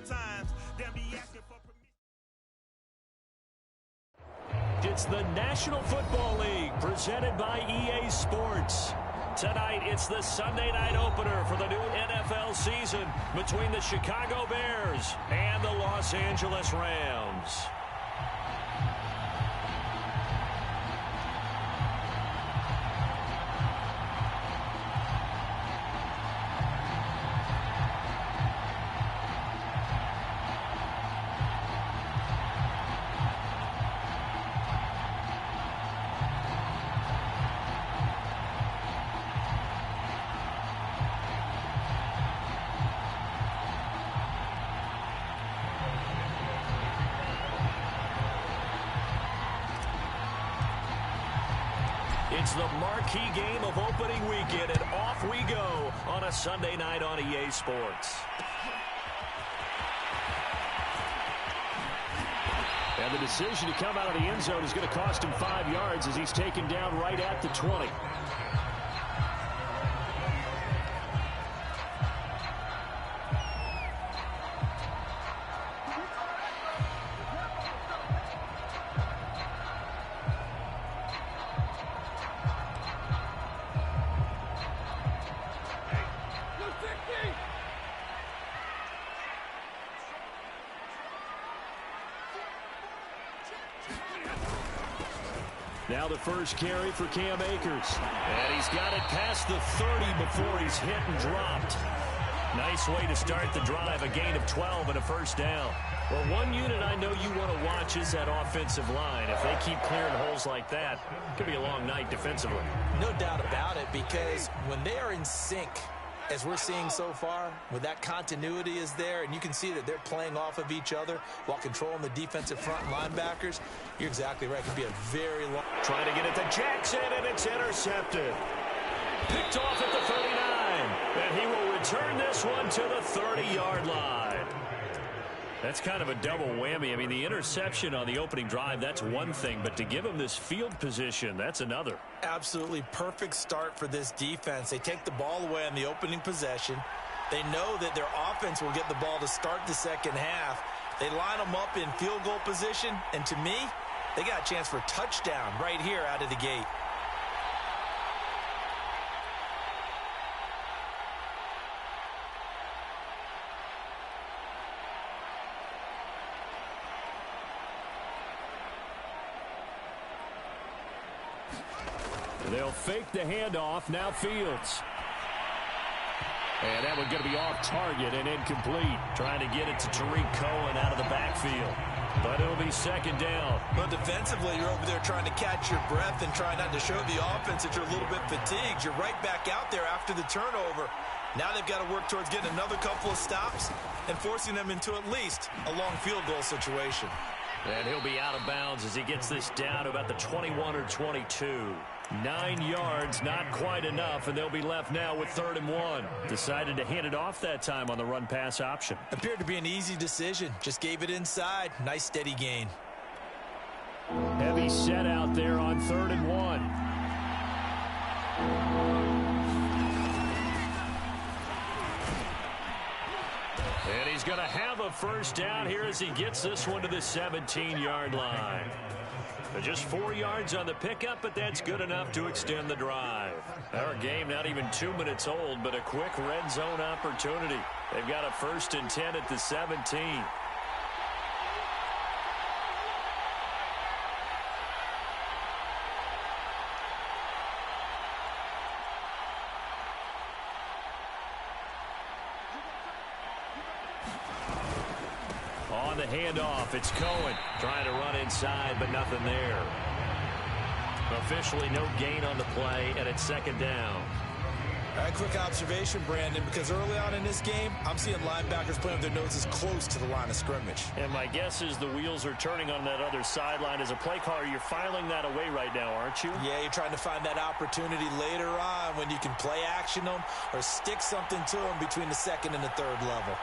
sometimes. They'll be asking for permission. It's the National Football League presented by EA Sports. Tonight, it's the Sunday night opener for the new NFL season between the Chicago Bears and the Los Angeles Rams. It's the marquee game of opening weekend, and off we go on a Sunday night on EA Sports. And the decision to come out of the end zone is going to cost him 5 yards as he's taken down right at the 20. Now the first carry for Cam Akers. And he's got it past the 30 before he's hit and dropped. Nice way to start the drive, a gain of 12 and a first down. Well, one unit I know you want to watch is that offensive line. If they keep clearing holes like that, it could be a long night defensively. No doubt about it, because when they are in sync, as we're seeing so far, when that continuity is there, and you can see that they're playing off of each other while controlling the defensive front linebackers, you're exactly right. It could be a very long... Trying to get it to Jackson, and it's intercepted. Picked off at the 39, and he will return this one to the 30-yard line. That's kind of a double whammy. I mean, the interception on the opening drive, that's one thing, but to give him this field position, that's another. Absolutely perfect start for this defense. They take the ball away on the opening possession. They know that their offense will get the ball to start the second half. They line them up in field goal position, and to me, they got a chance for a touchdown right here out of the gate. They'll fake the handoff. Now Fields. And that one's going to be off target and incomplete. Trying to get it to Tariq Cohen out of the backfield. But it'll be second down. But defensively, you're over there trying to catch your breath and trying not to show the offense that you're a little bit fatigued. You're right back out there after the turnover. Now they've got to work towards getting another couple of stops and forcing them into at least a long field goal situation. And he'll be out of bounds as he gets this down to about the 21 or 22. 9 yards, not quite enough, and they'll be left now with 3rd and 1. Decided to hand it off that time on the run-pass option. Appeared to be an easy decision. Just gave it inside. Nice steady gain. Heavy set out there on 3rd and 1. And he's going to have a first down here as he gets this one to the 17-yard line. Just 4 yards on the pickup, but that's good enough to extend the drive. Our game not even 2 minutes old, but a quick red zone opportunity. They've got a 1st and 10 at the 17. On the handoff, it's Cohen trying to run inside, but nothing there. Officially no gain on the play, and it's 2nd down. All right, quick observation, Brandon, because early on in this game, I'm seeing linebackers playing with their noses close to the line of scrimmage. And my guess is the wheels are turning on that other sideline. As a play caller, you're filing that away right now, aren't you? Yeah, you're trying to find that opportunity later on when you can play action them or stick something to them between the 2nd and the 3rd level.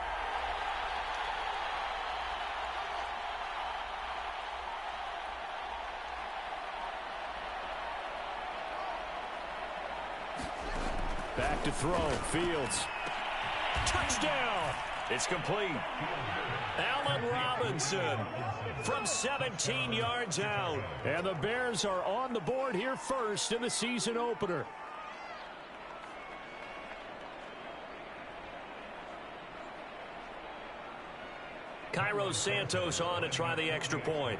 Back to throw. Fields. Touchdown! It's complete. Allen Robinson from 17 yards out. And the Bears are on the board here first in the season opener. Cairo Santos on to try the extra point.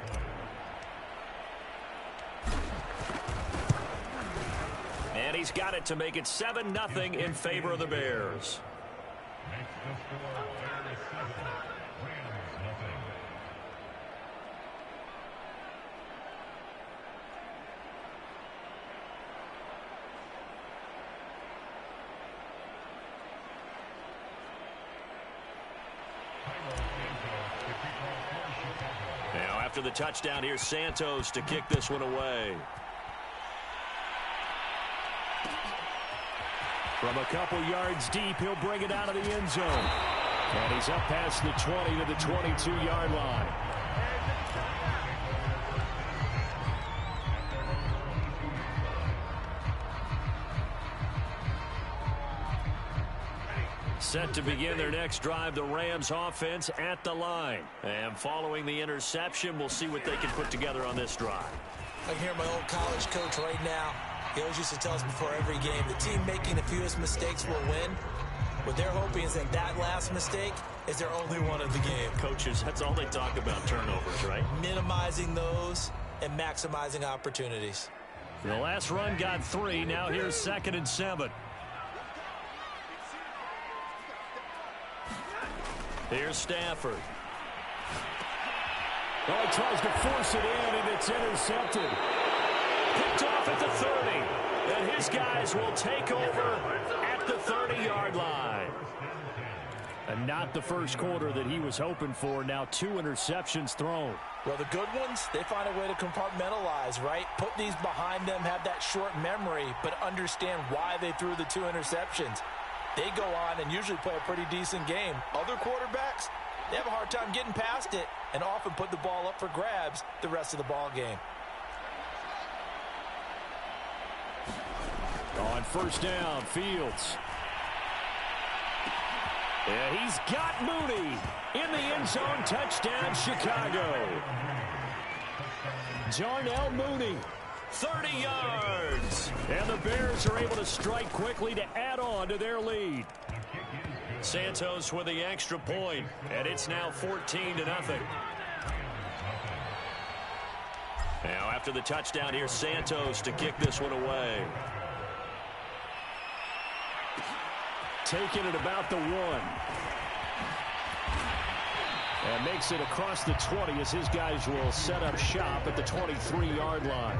And he's got it to make it 7-0 in favor of the Bears. Now after the touchdown, here's Santos to kick this one away. From a couple yards deep, he'll bring it out of the end zone. And he's up past the 20 to the 22-yard line. Set to begin their next drive, the Rams offense at the line. And following the interception, we'll see what they can put together on this drive. I can hear my old college coach right now. He always used to tell us before every game, the team making the fewest mistakes will win. What they're hoping is that that last mistake is their only one of the game. Coaches, that's all they talk about, turnovers, right? Minimizing those and maximizing opportunities. The last run got 3. Now here's 2nd and 7. Here's Stafford. Oh, he tries to force it in, and it's intercepted. Picked off at the 30. And his guys will take over at the 30-yard line. And not the first quarter that he was hoping for. Now 2 interceptions thrown. Well, the good ones, they find a way to compartmentalize, right? Put these behind them, have that short memory, but understand why they threw the 2 interceptions. They go on and usually play a pretty decent game. Other quarterbacks, they have a hard time getting past it and often put the ball up for grabs the rest of the ball game. On first down, Fields. Yeah, he's got Mooney in the end zone. Touchdown, Chicago. Jarnell Mooney. 30 yards. And the Bears are able to strike quickly to add on to their lead. Santos with the extra point, and it's now 14-0. Now after the touchdown, here's Santos to kick this one away. Taking it about the 1. And makes it across the 20 as his guys will set up shop at the 23-yard line.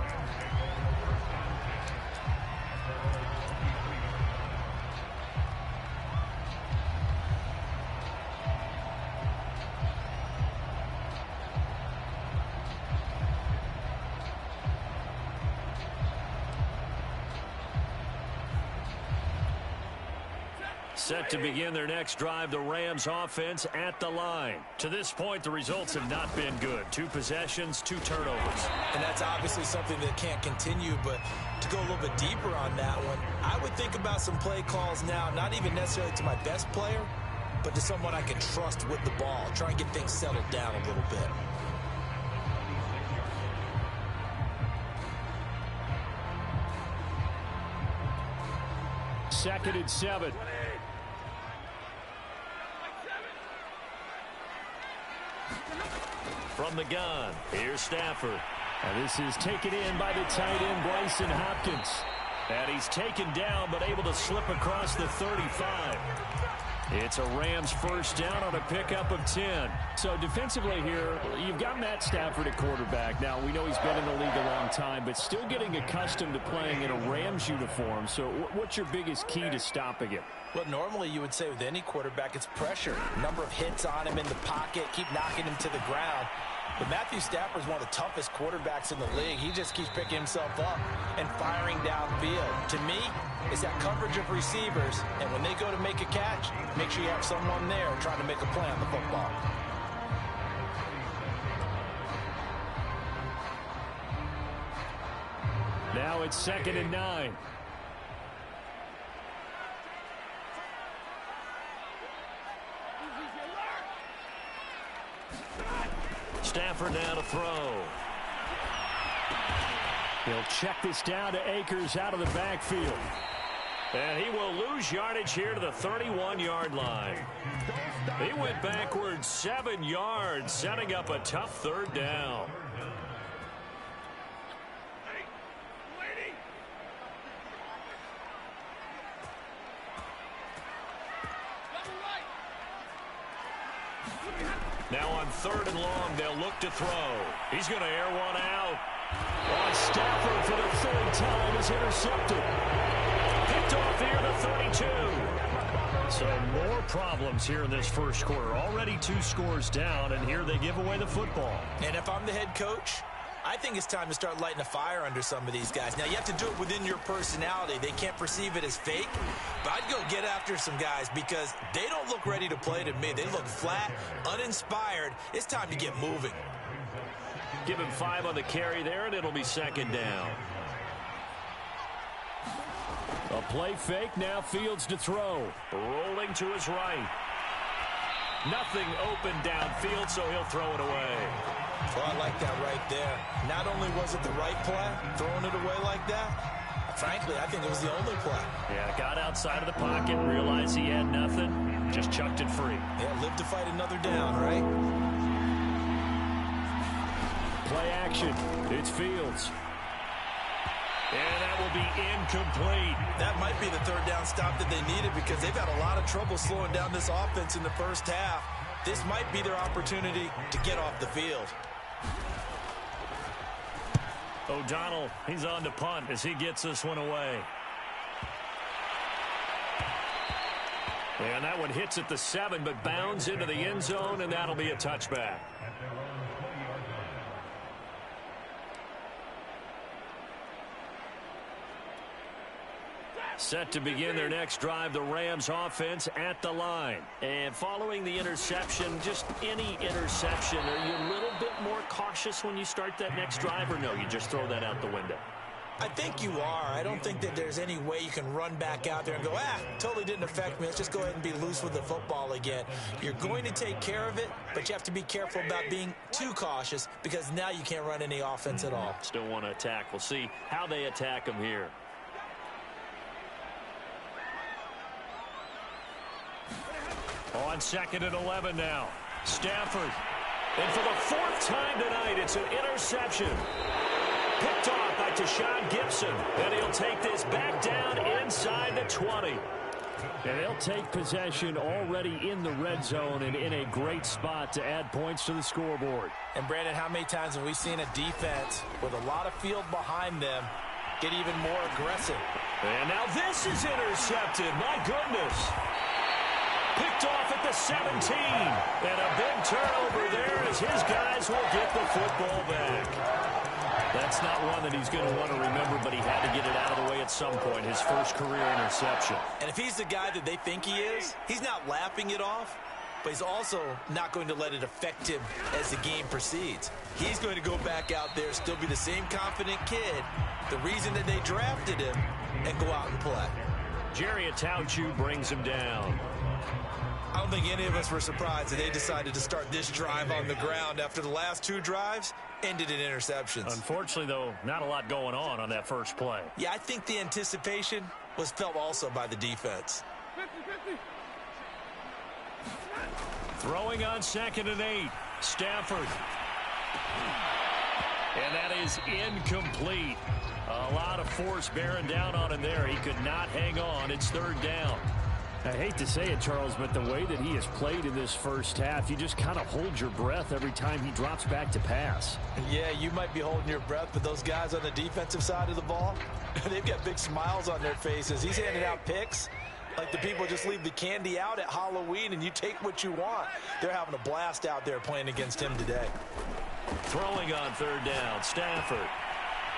Set to begin their next drive, the Rams offense at the line. To this point, the results have not been good. 2 possessions, 2 turnovers. And that's obviously something that can't continue, but to go a little bit deeper on that one, I would think about some play calls now, not even necessarily to my best player, but to someone I can trust with the ball. Try and get things settled down a little bit. Second and 7. From the gun, here's Stafford. And this is taken in by the tight end, Bryson Hopkins. And he's taken down, but able to slip across the 35. It's a Rams first down on a pickup of 10. So defensively here, you've got Matt Stafford at quarterback. Now, we know he's been in the league a long time, but still getting accustomed to playing in a Rams uniform. So what's your biggest key to stopping it? Well, normally you would say with any quarterback, it's pressure. Number of hits on him in the pocket, keep knocking him to the ground. But Matthew Stafford is one of the toughest quarterbacks in the league. He just keeps picking himself up and firing downfield. To me, it's that coverage of receivers, and when they go to make a catch, make sure you have someone there trying to make a play on the football. Now it's 2nd and 9. Stafford now to throw. He'll check this down to Akers out of the backfield. And he will lose yardage here to the 31-yard line. He went backwards 7 yards, setting up a tough third down. Now on 3rd and long, they'll look to throw. He's going to air one out. Oh, Stafford for the 3rd time is intercepted. Picked off here, the 32. So more problems here in this first quarter. Already 2 scores down, and here they give away the football. And if I'm the head coach, I think it's time to start lighting a fire under some of these guys. Now, you have to do it within your personality. They can't perceive it as fake. But I'd go get after some guys because they don't look ready to play to me. They look flat, uninspired. It's time to get moving. Give him 5 on the carry there, and it'll be 2nd down. A play fake, now Fields to throw. Rolling to his right. Nothing open downfield, so he'll throw it away. Well, I like that right there. Not only was it the right play, throwing it away like that, frankly, I think it was the only play. Yeah, got outside of the pocket, realized he had nothing, just chucked it free. Yeah, live to fight another down, right? Play action. It's Fields. And that will be incomplete. That might be the 3rd down stop that they needed because they've had a lot of trouble slowing down this offense in the first half. This might be their opportunity to get off the field. O'Donnell, he's on to punt as he gets this one away. And that one hits at the 7, but bounds into the end zone, and that'll be a touchback. Set to begin their next drive, the Rams offense at the line. And following the interception, just any interception, are you a little bit more cautious when you start that next drive, or no, you just throw that out the window? I think you are. I don't think that there's any way you can run back out there and go, totally didn't affect me. Let's just go ahead and be loose with the football again. You're going to take care of it, but you have to be careful about being too cautious because now you can't run any offense at all. Still want to attack. We'll see how they attack them here. On 2nd and 11 now. Stafford. And for the 4th time tonight, it's an interception. Picked off by Tashawn Gibson. And he'll take this back down inside the 20. And they'll take possession already in the red zone and in a great spot to add points to the scoreboard. And, Brandon, how many times have we seen a defense with a lot of field behind them get even more aggressive? And now this is intercepted. My goodness. Picked off at the 17. And a big turnover there as his guys will get the football back. That's not one that he's going to want to remember, but he had to get it out of the way at some point, his first career interception. And if he's the guy that they think he is, he's not laughing it off, but he's also not going to let it affect him as the game proceeds. He's going to go back out there, still be the same confident kid, the reason that they drafted him, and go out and play. Jerry Atauchu brings him down. I don't think any of us were surprised that they decided to start this drive on the ground after the last 2 drives ended in interceptions. Unfortunately, though, not a lot going on that first play. Yeah, I think the anticipation was felt also by the defense. Throwing on 2nd and 8. Stafford. And that is incomplete. A lot of force bearing down on him there. He could not hang on. It's 3rd down. I hate to say it, Charles, but the way that he has played in this first half, you just kind of hold your breath every time he drops back to pass. Yeah, you might be holding your breath, but those guys on the defensive side of the ball, they've got big smiles on their faces. He's handing out picks like the people just leave the candy out at Halloween and you take what you want. They're having a blast out there playing against him today. Throwing on 3rd down. Stafford.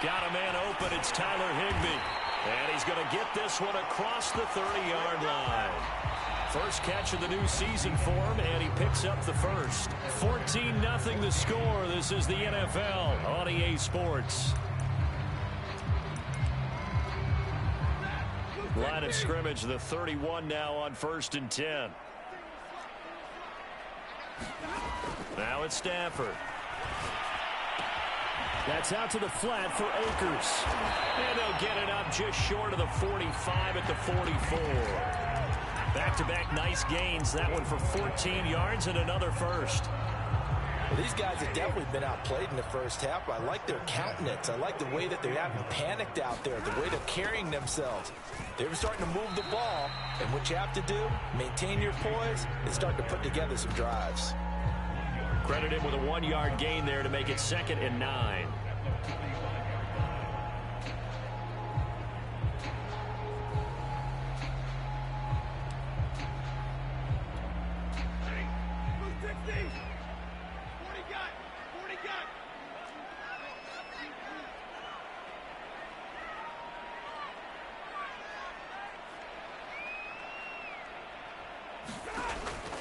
Got a man open. It's Tyler Higbee. And he's going to get this one across the 30-yard line. First catch of the new season for him, and he picks up the first. 14-0 the score. This is the NFL on EA Sports. Line of scrimmage, the 31 now on 1st and 10. Now it's Stafford. That's out to the flat for Akers. And they'll get it up just short of the 45 at the 44. Back-to-back nice gains. That one for 14 yards and another first. Well, these guys have definitely been outplayed in the first half. I like their countenance. I like the way that they haven't panicked out there, the way they're carrying themselves. They're starting to move the ball, and what you have to do, maintain your poise and start to put together some drives. Credit him with a 1-yard gain there to make it 2nd and 9.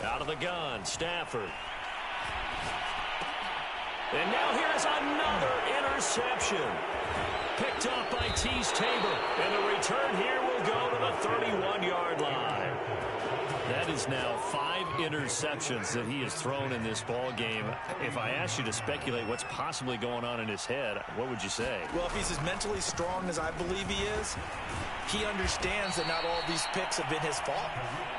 Out of the gun, Stafford. And now here's another interception. Picked off by Tease Tabor. And the return here will go to the 31-yard line. That is now 5 interceptions that he has thrown in this ball game. If I asked you to speculate what's possibly going on in his head, what would you say? Well, if he's as mentally strong as I believe he is, he understands that not all these picks have been his fault.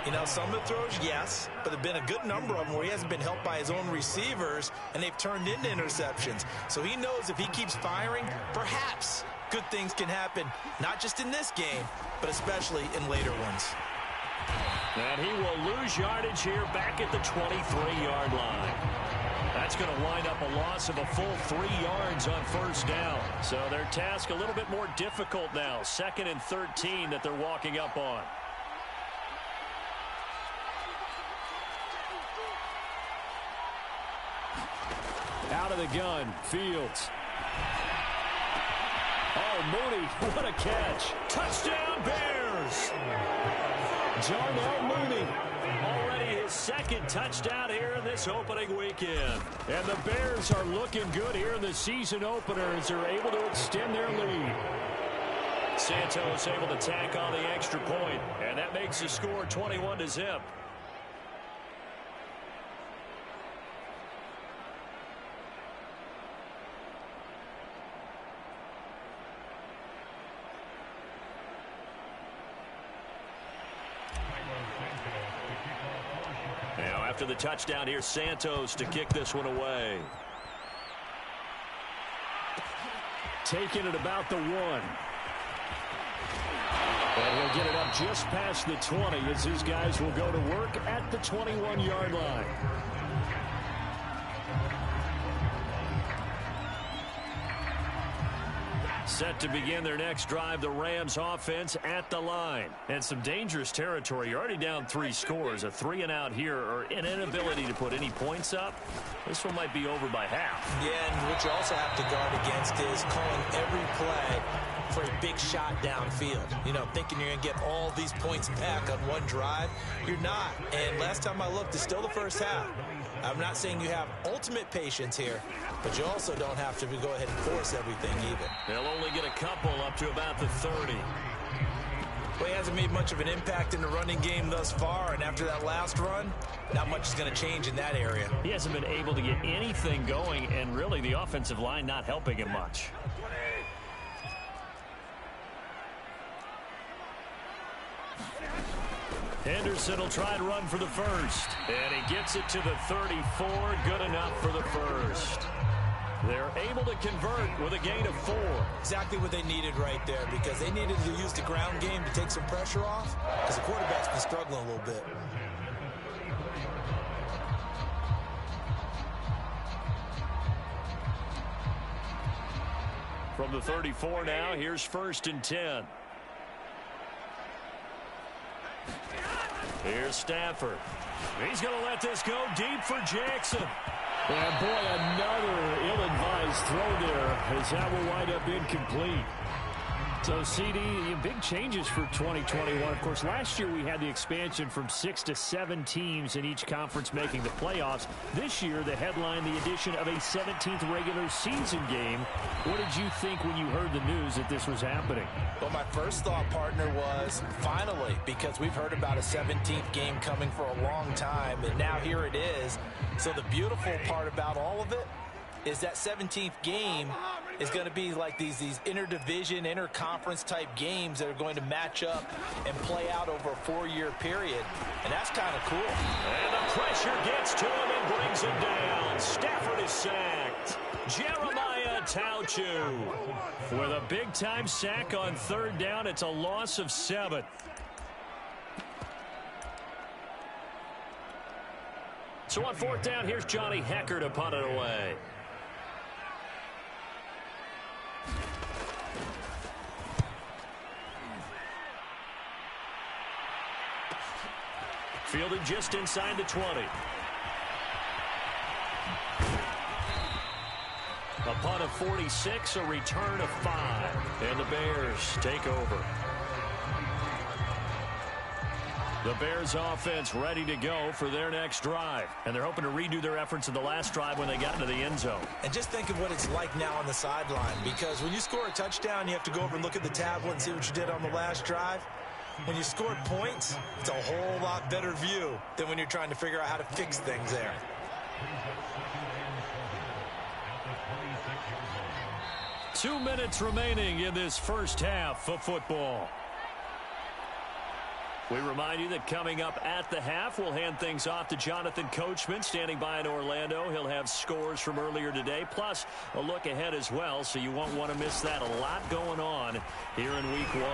You know, some of the throws, yes, but there have been a good number of them where he hasn't been helped by his own receivers, and they've turned into interceptions. So he knows if he keeps firing, perhaps good things can happen, not just in this game, but especially in later ones. And he will lose yardage here back at the 23-yard line. That's going to wind up a loss of a full 3 yards on first down. So their task a little bit more difficult now. 2nd and 13 that they're walking up on. Out of the gun, Fields. Oh, Mooney, what a catch. Touchdown, Bears! Jarnell Mooney. Already his 2nd touchdown here in this opening weekend. And the Bears are looking good here in the season opener as they're able to extend their lead. Santos able to tack on the extra point, and that makes the score 21-0. Now after the touchdown here, Santos to kick this one away. Taking it about the 1. And he'll get it up just past the 20 as his guys will go to work at the 21-yard line. Set to begin their next drive, the Rams offense at the line. And some dangerous territory. You're already down 3 scores. A 3-and-out here or an inability to put any points up. This one might be over by half. Yeah, and what you also have to guard against is calling every play for a big shot downfield. You know, thinking you're going to get all these points back on one drive. You're not. And last time I looked, it's still the first half. I'm not saying you have ultimate patience here, but you also don't have to go ahead and force everything either. They'll only get a couple up to about the 30. Well, he hasn't made much of an impact in the running game thus far, and after that last run, not much is going to change in that area. He hasn't been able to get anything going, and really the offensive line not helping him much. Henderson will try and run for the first. And he gets it to the 34. Good enough for the first. They're able to convert with a gain of 4. Exactly what they needed right there, because they needed to use the ground game to take some pressure off, because the quarterback's been struggling a little bit. From the 34 now, here's 1st and 10. Here's Stafford. He's going to let this go deep for Jackson. And boy, another ill-advised throw there as that will wind up incomplete. So, CD, big changes for 2021. Of course, last year we had the expansion from 6 to 7 teams in each conference making the playoffs. This year, the headline, the addition of a 17th regular season game. What did you think when you heard the news that this was happening? Well, my first thought, partner, was finally, because we've heard about a 17th game coming for a long time, and now here it is. So the beautiful part about all of it, is that 17th game is going to be like these interdivision, interconference type games that are going to match up and play out over a 4-year period. And that's kind of cool. And the pressure gets to him and brings him down. Stafford is sacked. Jeremiah Tauchu with a big-time sack on 3rd down. It's a loss of 7. So on 4th down, here's Johnny Hecker to punt it away. Fielded just inside the 20. A punt of 46, a return of 5. And the Bears take over. The Bears offense ready to go for their next drive. And they're hoping to redo their efforts in the last drive when they got into the end zone. And just think of what it's like now on the sideline. Because when you score a touchdown, you have to go over and look at the tablet and see what you did on the last drive. When you scored points, it's a whole lot better view than when you're trying to figure out how to fix things there. Two minutes remaining in this first half of football. We remind you that coming up at the half, we'll hand things off to Jonathan Coachman standing by in Orlando. He'll have scores from earlier today, plus a look ahead as well, so you won't want to miss that. A lot going on here in Week 1.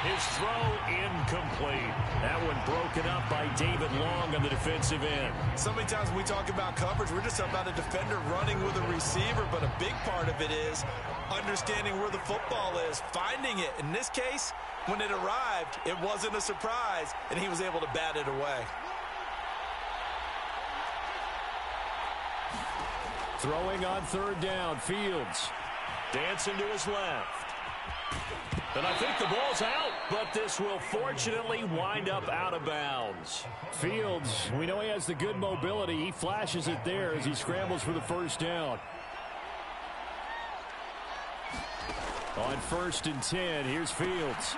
His throw incomplete. That one broken up by David Long on the defensive end. So many times when we talk about coverage, we're just about a defender running with a receiver, but a big part of it is understanding where the football is, finding it. In this case, when it arrived, it wasn't a surprise, and he was able to bat it away. Throwing on 3rd down, Fields. Dancing to his left. And I think the ball's out, but this will fortunately wind up out of bounds. Fields, we know he has the good mobility. He flashes it there as he scrambles for the 1st down. On 1st and 10, here's Fields.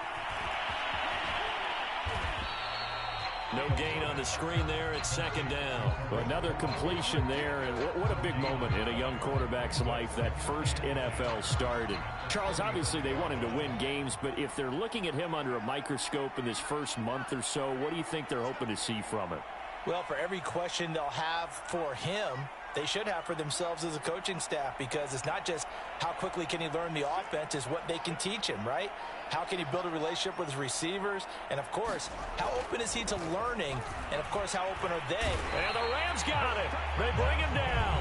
No gain on the screen there. It's 2nd down. Another completion there, and what a big moment in a young quarterback's life, that first NFL start. And Charles, obviously they want him to win games, but if they're looking at him under a microscope in this first month or so, what do you think they're hoping to see from him? Well, for every question they'll have for him, they should have for themselves as a coaching staff, because it's not just how quickly can he learn the offense, it's what they can teach him, right? How can he build a relationship with his receivers? And, of course, how open is he to learning? And, of course, how open are they? And the Rams got it. They bring him down.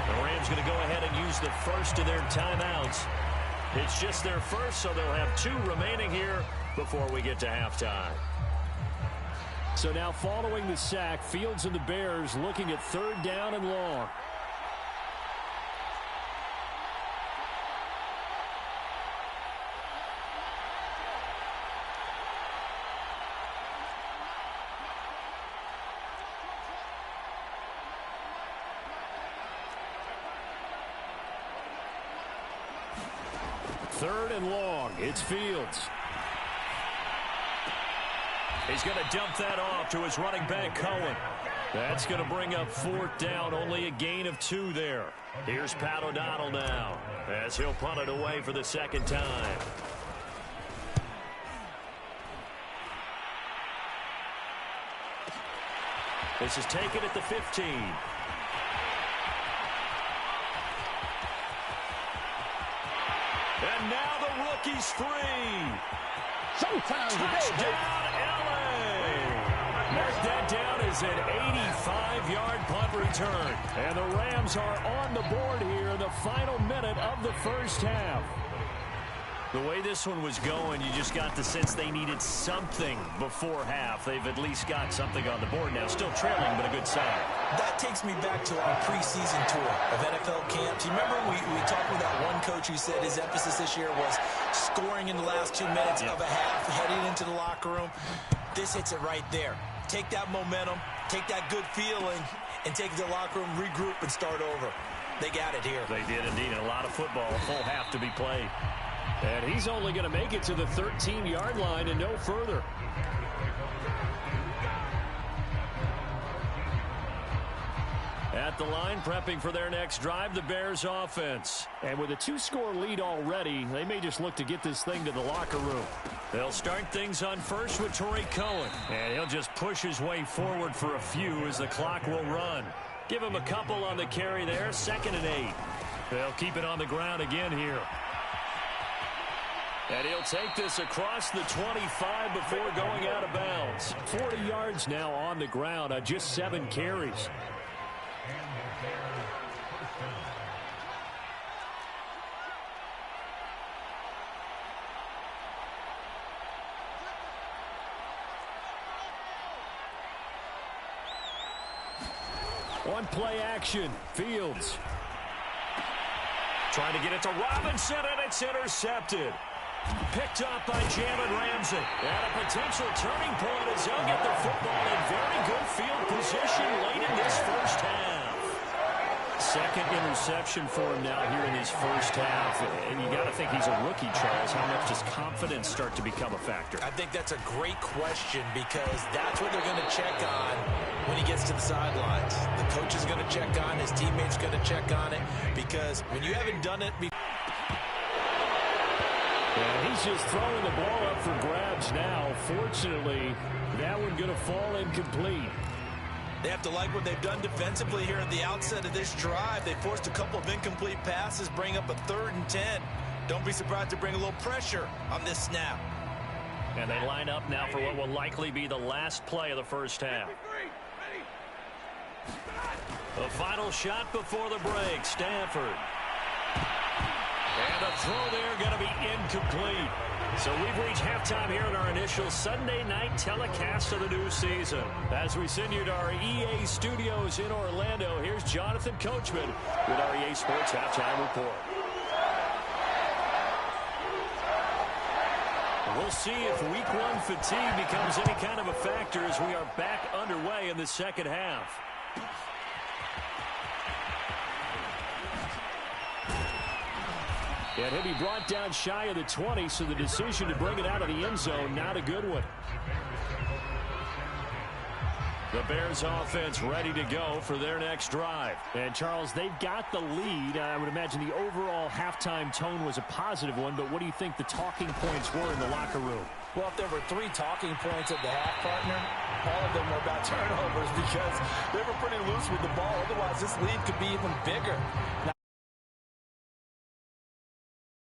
The Rams going to go ahead and use the first of their timeouts. It's just their first, so they'll have 2 remaining here before we get to halftime. So now following the sack, Fields and the Bears looking at 3rd down and long. Third and long. It's Fields. He's going to dump that off to his running back, Cohen. That's going to bring up 4th down. Only a gain of 2 there. Here's Pat O'Donnell now as he'll punt it away for the 2nd time. This is taken at the 15. And now the rookie's free. Touchdown, LA! Mark that down as an 85-yard punt return. And the Rams are on the board here in the final minute of the first half. The way this one was going, you just got the sense they needed something before half. They've at least got something on the board now. Still trailing, but a good sign. That takes me back to our preseason tour of NFL camps. You remember we talked with that one coach who said his emphasis this year was scoring in the last 2 minutes of a half, heading into the locker room. This hits it right there. Take that momentum, take that good feeling, and take it to the locker room, regroup, and start over. They got it here. They did indeed. A lot of football, a full half to be played. And he's only going to make it to the 13-yard line and no further. At the line, prepping for their next drive, the Bears offense. And with a 2-score lead already, they may just look to get this thing to the locker room. They'll start things on first with Torrey Cohen. And he'll just push his way forward for a few as the clock will run. Give him a couple on the carry there, 2nd and 8. They'll keep it on the ground again here. And he'll take this across the 25 before going out of bounds. 40 yards now on the ground on just 7 carries. One play action. Fields. Trying to get it to Robinson, and it's intercepted. Picked up by Jalen Ramsey. And a potential turning point as they'll get the football in very good field position late in this first half. 2nd interception for him now here in his first half. And you got to think he's a rookie, Charles. How much does confidence start to become a factor? I think that's a great question because that's what they're going to check on when he gets to the sidelines. The coach is going to check on, his teammates going to check on it because when you haven't done it before. And he's just throwing the ball up for grabs now. Fortunately, that one going to fall incomplete. They have to like what they've done defensively here at the outset of this drive. They forced a couple of incomplete passes, bring up a 3rd and 10. Don't be surprised to bring a little pressure on this snap. And they line up now for what will likely be the last play of the first half. The final shot before the break, Stanford. And a throw there going to be incomplete. So we've reached halftime here in our initial Sunday night telecast of the new season. As we send you to our EA studios in Orlando, here's Jonathan Coachman with our EA Sports Halftime Report. We'll see if Week 1 fatigue becomes any kind of a factor as we are back underway in the second half. And he'll be brought down shy of the 20, so the decision to bring it out of the end zone, not a good one. The Bears offense ready to go for their next drive. And, Charles, they've got the lead. I would imagine the overall halftime tone was a positive one, but what do you think the talking points were in the locker room? Well, if there were 3 talking points at the half, partner, all of them were about turnovers because they were pretty loose with the ball. Otherwise, this lead could be even bigger. Now,